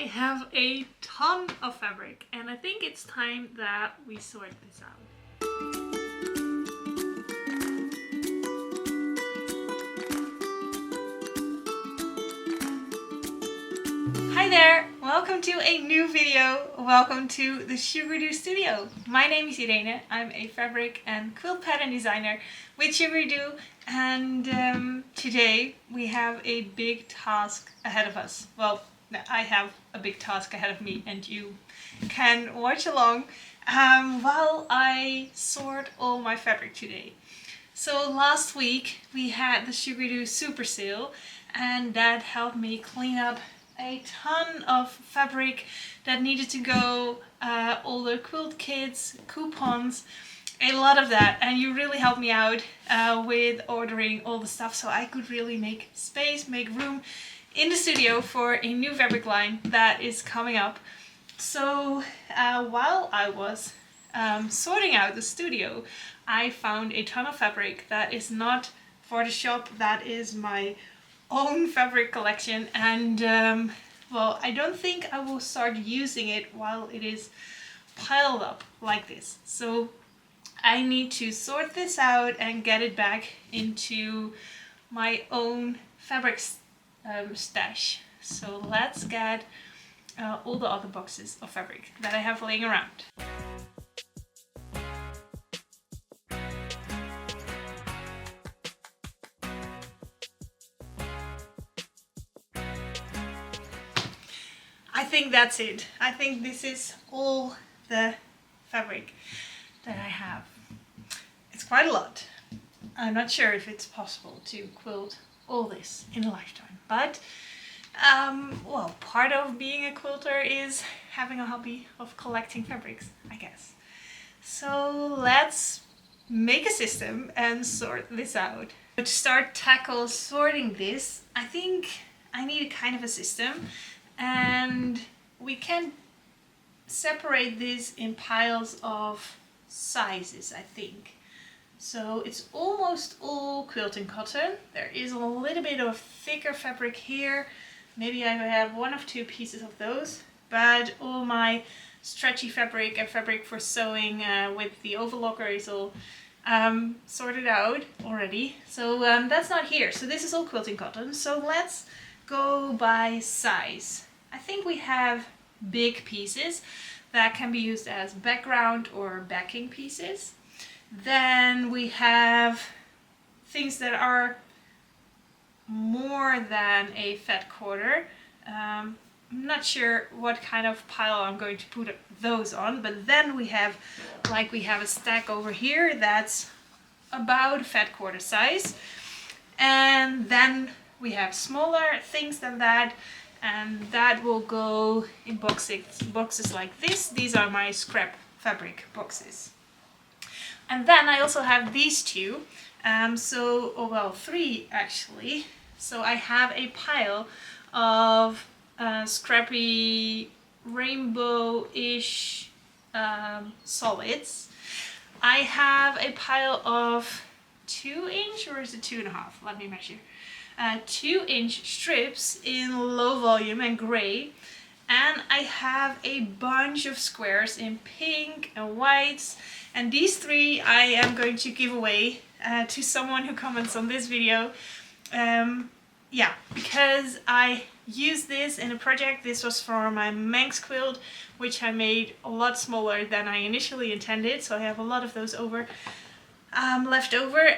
have a ton of fabric and I think it's time that we sort this out. Hi there! Welcome to a new video. Welcome to the Sugardo Studio. My name is Irene. I'm a fabric and quilt pattern designer with Sugardo, and today we have a big task ahead of us. Well, I have a big task ahead of me and you can watch along while I sort all my fabric today. So last week we had the Sugardo super sale and that helped me clean up a ton of fabric that needed to go, all the quilt kits, coupons, a lot of that, and you really helped me out with ordering all the stuff so I could really make space, make room in the studio for a new fabric line that is coming up. So while I was sorting out the studio, I found a ton of fabric that is not for the shop, that is my own fabric collection, and well, I don't think I will start using it while it is piled up like this. So I need to sort this out and get it back into my own fabric stash. So let's get all the other boxes of fabric that I have laying around. I think that's it. I think this is all the fabric that I have. It's quite a lot. I'm not sure if it's possible to quilt all this in a lifetime, but well, part of being a quilter is having a hobby of collecting fabrics, I guess. So let's make a system and sort this out. To tackle sorting this, I think I need a kind of a system, and we can separate this in piles of sizes, I think. So it's almost all quilting cotton. There is a little bit of thicker fabric here. Maybe I have one or two pieces of those, but all my stretchy fabric and fabric for sewing with the overlocker is all sorted out already. So that's not here. So this is all quilting cotton. So let's go by size. I think we have big pieces that can be used as background or backing pieces. Then we have things that are more than a fat quarter. I'm not sure what kind of pile I'm going to put those on, but then we have a stack over here that's about a fat quarter size, and then we have smaller things than that, and that will go in boxes like this. These are my scrap fabric boxes. And then I also have these two, three actually. So I have a pile of scrappy rainbow-ish solids. I have a pile of 2-inch, or is it 2.5? Let me measure. 2-inch strips in low volume and gray, and I have a bunch of squares in pink and whites, and these three I am going to give away to someone who comments on this video. Yeah, because I used this in a project. This was for my Manx quilt, which I made a lot smaller than I initially intended, so I have a lot of those left over.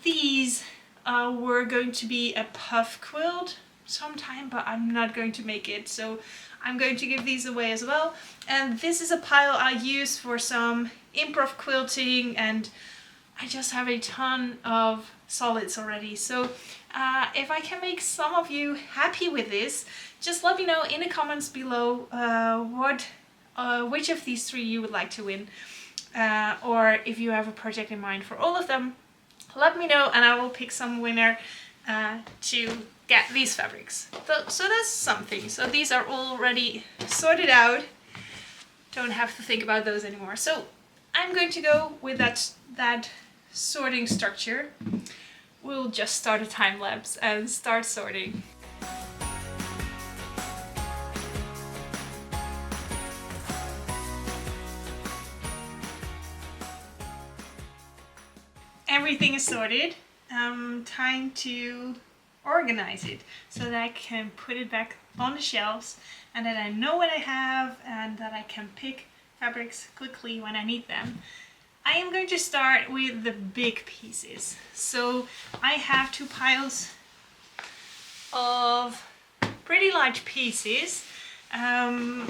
These were going to be a puff quilt sometime, but I'm not going to make it, so I'm going to give these away as well. And this is a pile I use for some improv quilting, and I just have a ton of solids already. So if I can make some of you happy with this, just let me know in the comments below which of these three you would like to win, or if you have a project in mind for all of them. Let me know and I will pick some winner to get these fabrics. So that's something. So these are already sorted out. Don't have to think about those anymore. So I'm going to go with that sorting structure. We'll just start a time lapse and start sorting. everything is sorted, time to organize it so that I can put it back on the shelves and that I know what I have and that I can pick fabrics quickly when I need them. I am going to start with the big pieces. So I have two piles of pretty large pieces.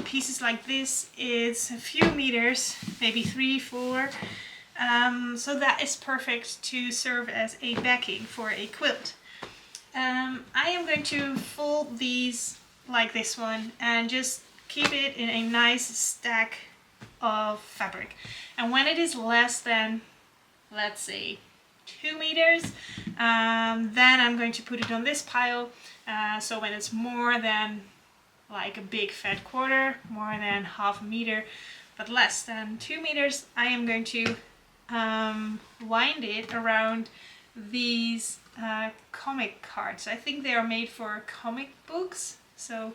Pieces like this is a few meters, maybe 3, 4. So that is perfect to serve as a backing for a quilt. I am going to fold these like this one and just keep it in a nice stack of fabric. And when it is less than, let's say, 2 meters, then I'm going to put it on this pile. So when it's more than like a big fat quarter, more than half a meter, but less than 2 meters, I am going to wind it around these comic cards. I think they are made for comic books. So,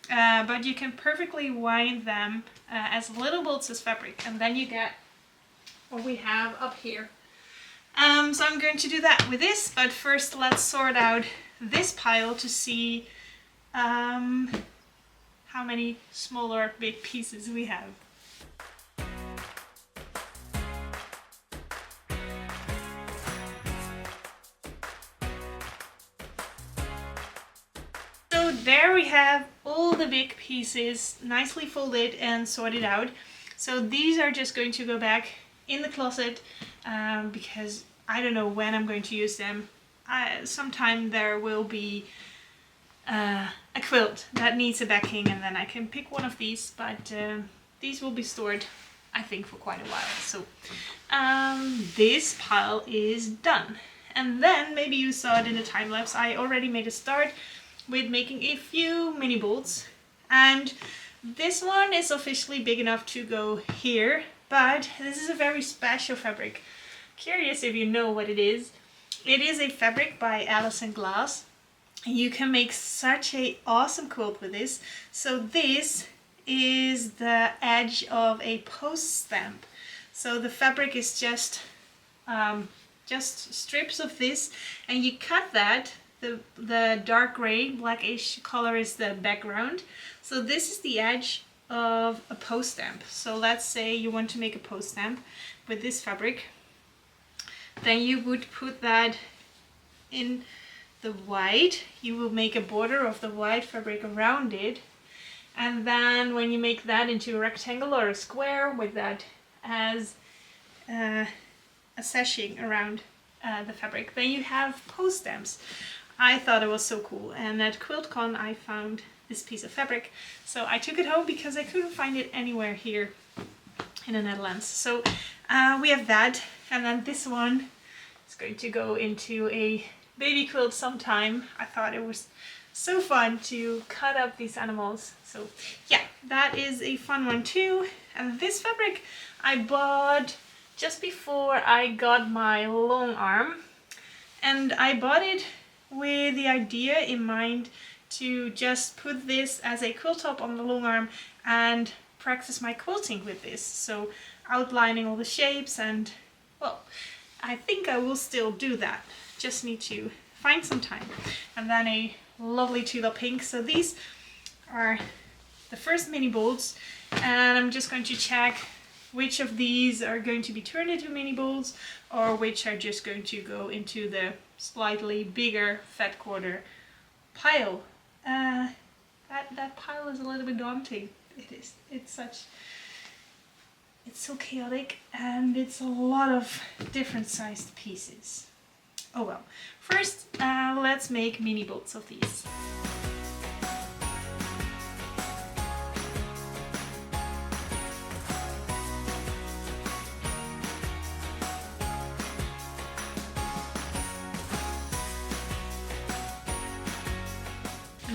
but you can perfectly wind them as little bolts as fabric, and then you get what we have up here. So I'm going to do that with this, but first let's sort out this pile to see how many smaller big pieces we have. So there we have all the big pieces nicely folded and sorted out. So these are just going to go back in the closet because I don't know when I'm going to use them. Sometime there will be a quilt that needs a backing and then I can pick one of these, but these will be stored, I think, for quite a while. So this pile is done. And then maybe you saw it in the time lapse, I already made a start with making a few mini bolts, and this one is officially big enough to go here, but this is a very special fabric. Curious if you know what it is. It is a fabric by Alison Glass. You can make such a awesome quilt with this. So this is the edge of a post stamp. So the fabric is just strips of this, and you cut that. The dark gray, blackish color is the background. So this is the edge of a post stamp. So let's say you want to make a post stamp with this fabric. Then you would put that in the white. You will make a border of the white fabric around it. And then when you make that into a rectangle or a square with that as a sashing around the fabric, then you have post stamps. I thought it was so cool, and at QuiltCon I found this piece of fabric, so I took it home because I couldn't find it anywhere here in the Netherlands. So we have that, and then this one is going to go into a baby quilt sometime. I thought it was so fun to cut up these animals, so yeah, that is a fun one too. And this fabric I bought just before I got my long arm, and I bought it with the idea in mind to just put this as a quilt top on the long arm and practice my quilting with this. So outlining all the shapes, and well, I think I will still do that. Just need to find some time. And then a lovely tulip pink. So these are the first mini bolts, and I'm just going to check which of these are going to be turned into mini bolts or which are just going to go into the slightly bigger fat quarter pile. That pile is a little bit daunting. It is. It's so chaotic, and it's a lot of different sized pieces. Oh well. First, let's make mini bolts of these.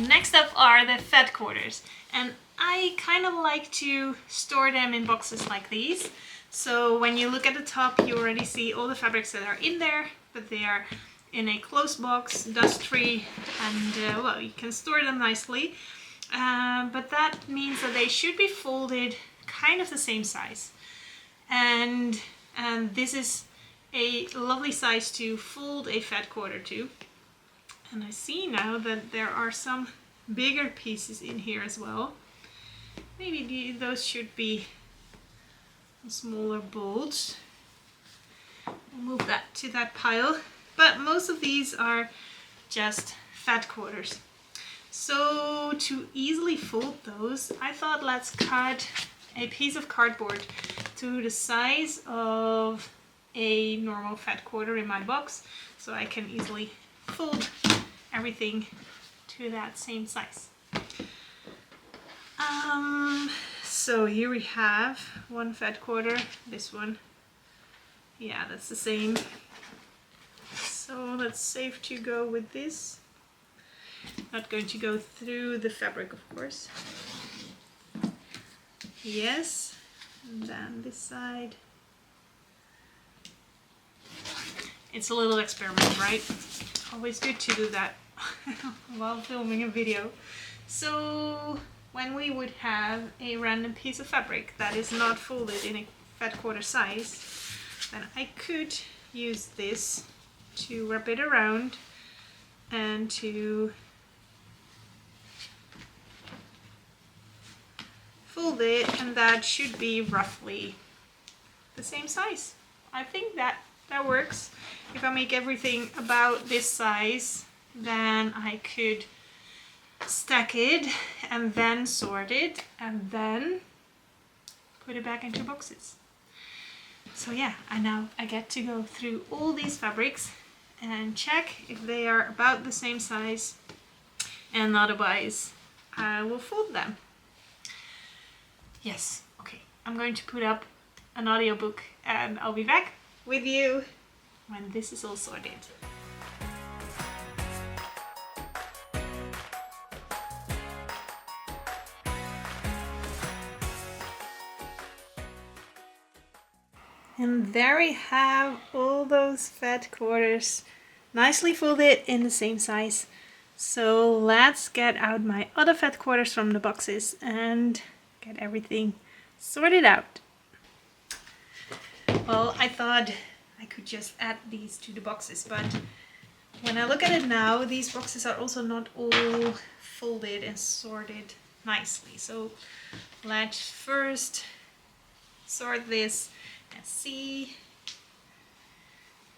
Next up are the fat quarters, and I kind of like to store them in boxes like these. So when you look at the top, you already see all the fabrics that are in there, but they are in a closed box, dust-free, and well, you can store them nicely. But that means that they should be folded kind of the same size. And this is a lovely size to fold a fat quarter to. And I see now that there are some bigger pieces in here as well. Maybe those should be smaller bolts. We'll move that to that pile. But most of these are just fat quarters. So to easily fold those, I thought let's cut a piece of cardboard to the size of a normal fat quarter in my box, so I can easily fold everything to that same size. So here we have one fat quarter, this one. Yeah, that's the same. So that's safe to go with this. Not going to go through the fabric, of course. Yes, and then this side. It's a little experiment, right? Always good to do that while filming a video. So when we would have a random piece of fabric that is not folded in a fat quarter size, then I could use this to wrap it around and to fold it, and that should be roughly the same size. I think that works. If I make everything about this size, then I could stack it and then sort it and then put it back into boxes. So yeah, I get to go through all these fabrics and check if they are about the same size, and otherwise I will fold them. Yes, okay, I'm going to put up an audiobook and I'll be back with you when this is all sorted. And there we have all those fat quarters nicely folded in the same size. So let's get out my other fat quarters from the boxes and get everything sorted out. Well, I thought I could just add these to the boxes, but when I look at it now, these boxes are also not all folded and sorted nicely. So let's first sort this and see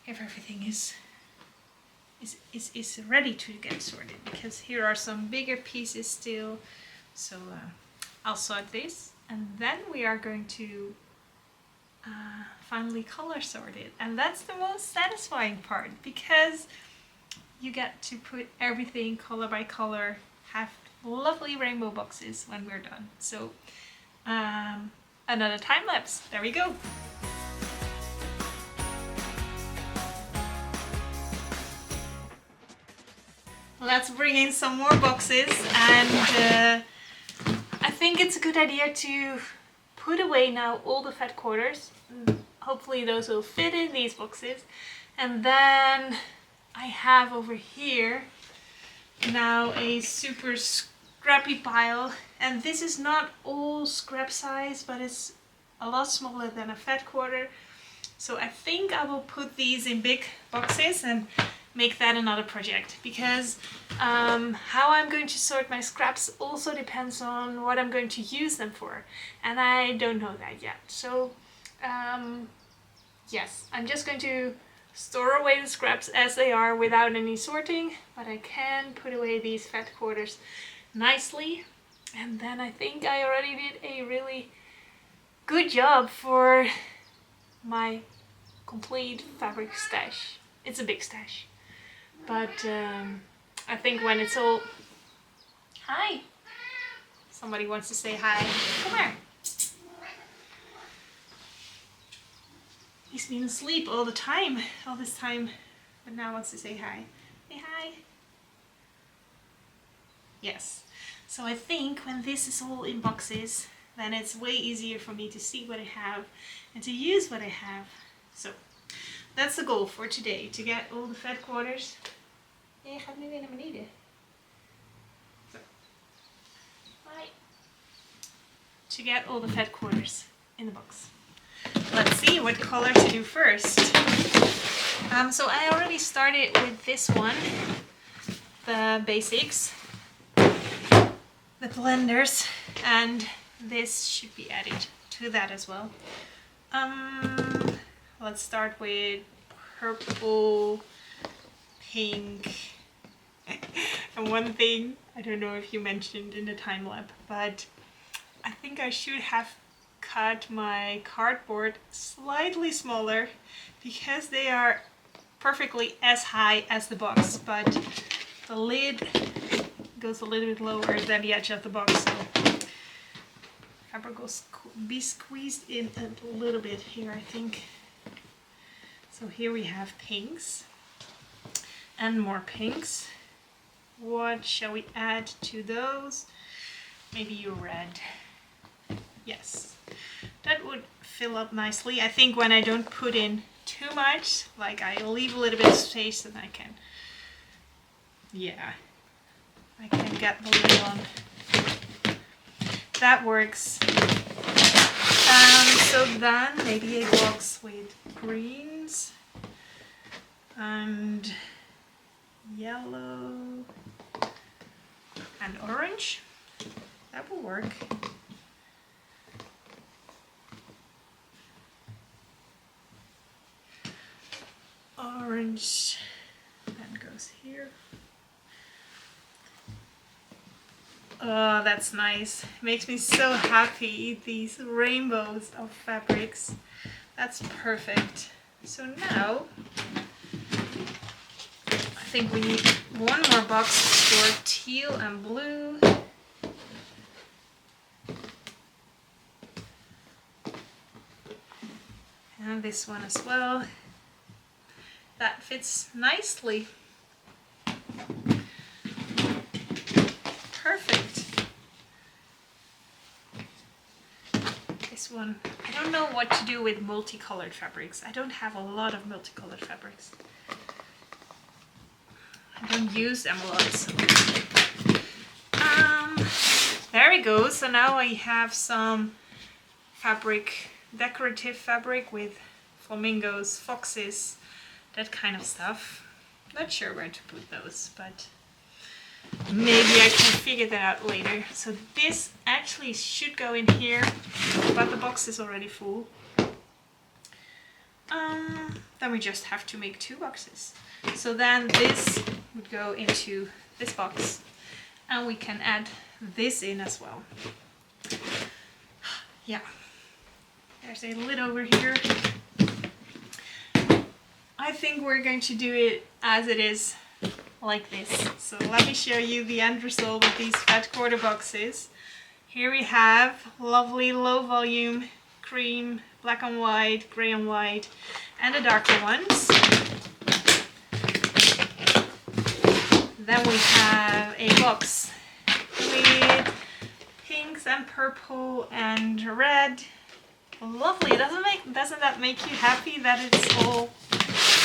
if everything is ready to get sorted, because here are some bigger pieces still. So I'll sort this and then we are going to finally color sort it, and that's the most satisfying part, because you get to put everything color by color, have lovely rainbow boxes when we're done. So another time lapse, there we go. Let's bring in some more boxes, and I think it's a good idea to put away now all the fat quarters. Hopefully those will fit in these boxes. And then I have over here now a super scrappy pile, and this is not all scrap size, but it's a lot smaller than a fat quarter. So I think I will put these in big boxes and make that another project, because how I'm going to sort my scraps also depends on what I'm going to use them for, and I don't know that yet. So yes, I'm just going to store away the scraps as they are without any sorting, but I can put away these fat quarters nicely, and then I think I already did a really good job for my complete fabric stash. It's a big stash, but I think when it's all... Hi! Somebody wants to say hi. Come here. He's been asleep all the time, all this time, but now wants to say hi. Say hi. Yes. So I think when this is all in boxes, then it's way easier for me to see what I have and to use what I have. So that's the goal for today, to get all the fat quarters. Je gaat nu weer naar beneden. So. Bye. To get all the fat quarters in the box. let's see what color to do first. So I already started with this one, the basics, the blenders, and this should be added to that as well. Let's start with purple, pink, and one thing, I don't know if you mentioned in the time lapse, but I think I should have cut my cardboard slightly smaller because they are perfectly as high as the box, but the lid goes a little bit lower than the edge of the box, so fabric will be squeezed in a little bit here, I think. So here we have pinks and more pinks. What shall we add to those? Maybe a red. Yes, that would fill up nicely. I think when I don't put in too much, like I leave a little bit of space, and I can, yeah, I can get the lid on. That works. So then maybe a box with greens and yellow and orange. That will work. Orange, that goes here. Oh, that's nice. Makes me so happy, these rainbows of fabrics. That's perfect. So now, I think we need one more box for teal and blue. And this one as well. That fits nicely. Perfect. This one, I don't know what to do with multicolored fabrics. I don't have a lot of multicolored fabrics. I don't use them a lot. So. There we go. So now I have some fabric, decorative fabric with flamingos, foxes, that kind of stuff. Not sure where to put those, but maybe I can figure that out later. So this actually should go in here, but the box is already full. Then we just have to make 2 boxes. So then this would go into this box, and we can add this in as well. Yeah, there's a lid over here. I think we're going to do it as it is, like this. So let me show you the end result of these fat quarter boxes. Here we have lovely low volume cream, black and white, grey and white, and the darker ones. Then we have a box with pinks and purple and red. Lovely. Doesn't that make you happy that it's all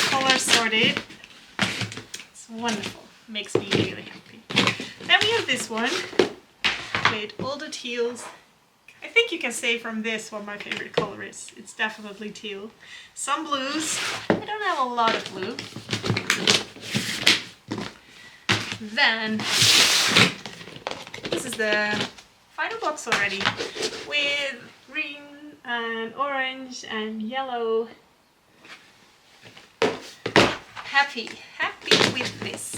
color sorted? It's wonderful. Makes me really happy. Then we have this one with all the teals. I think you can say from this what my favorite color is. It's definitely teal. Some blues. I don't have a lot of blue. Then this is the final box already with green and orange and yellow. Happy with this.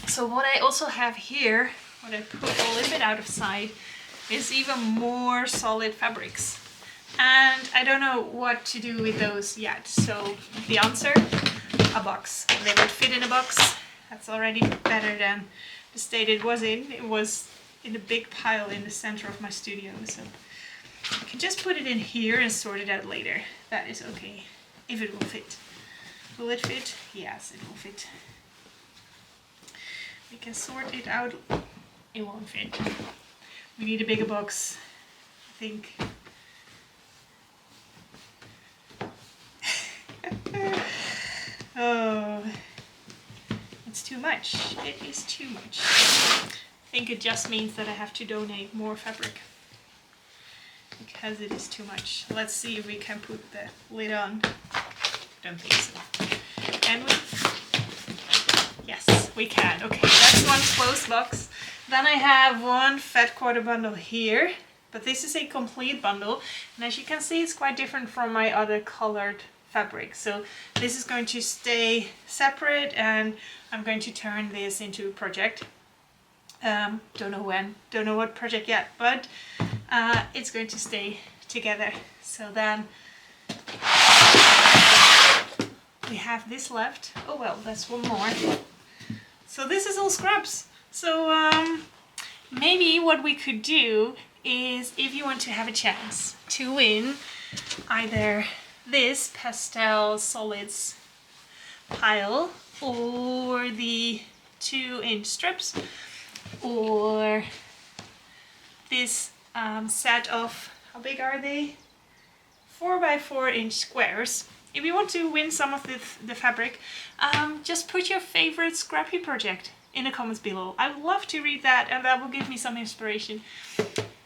So what I also have here, what I put a little bit out of sight, is even more solid fabrics. And I don't know what to do with those yet. So the answer, a box. They would fit in a box. That's already better than the state it was in. It was in a big pile in the center of my studio. So I can just put it in here and sort it out later. That is okay, if it will fit. Will it fit? Yes, it will fit. We can sort it out. It won't fit. We need a bigger box, I think. Oh, it's too much. It is too much. I think it just means that I have to donate more fabric. because it is too much. Let's see if we can put the lid on. Don't think so. Can we? Yes, we can. Okay, that's one closed box. Then I have one fat quarter bundle here, but this is a complete bundle, and as you can see, it's quite different from my other colored fabric. So this is going to stay separate, and I'm going to turn this into a project. Don't know when, don't know what project yet, but it's going to stay together. So then we have this left. Oh well, that's one more. So this is all scraps. So maybe what we could do is, if you want to have a chance to win either this pastel solids pile or the 2-inch strips, or this set of, how big are they? 4x4-inch squares. If you want to win some of the fabric, just put your favorite scrappy project in the comments below. I would love to read that, and that will give me some inspiration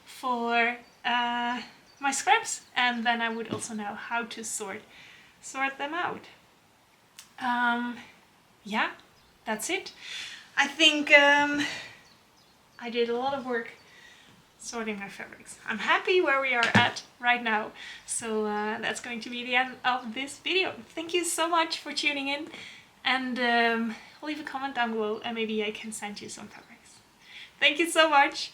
for my scraps, and then I would also know how to sort them out. Yeah, that's it. I think I did a lot of work sorting my fabrics. I'm happy where we are at right now. So that's going to be the end of this video. Thank you so much for tuning in, and leave a comment down below and maybe I can send you some fabrics. Thank you so much.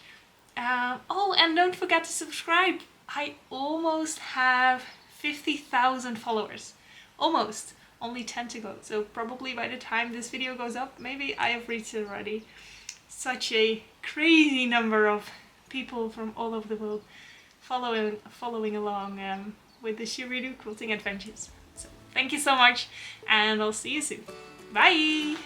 Oh, and don't forget to subscribe. I almost have 50,000 followers. Almost. Only 10 to go. So probably by the time this video goes up, maybe I have reached it already. Such a crazy number of people from all over the world following along with the Shiridu quilting adventures. So thank you so much, and I'll see you soon. Bye!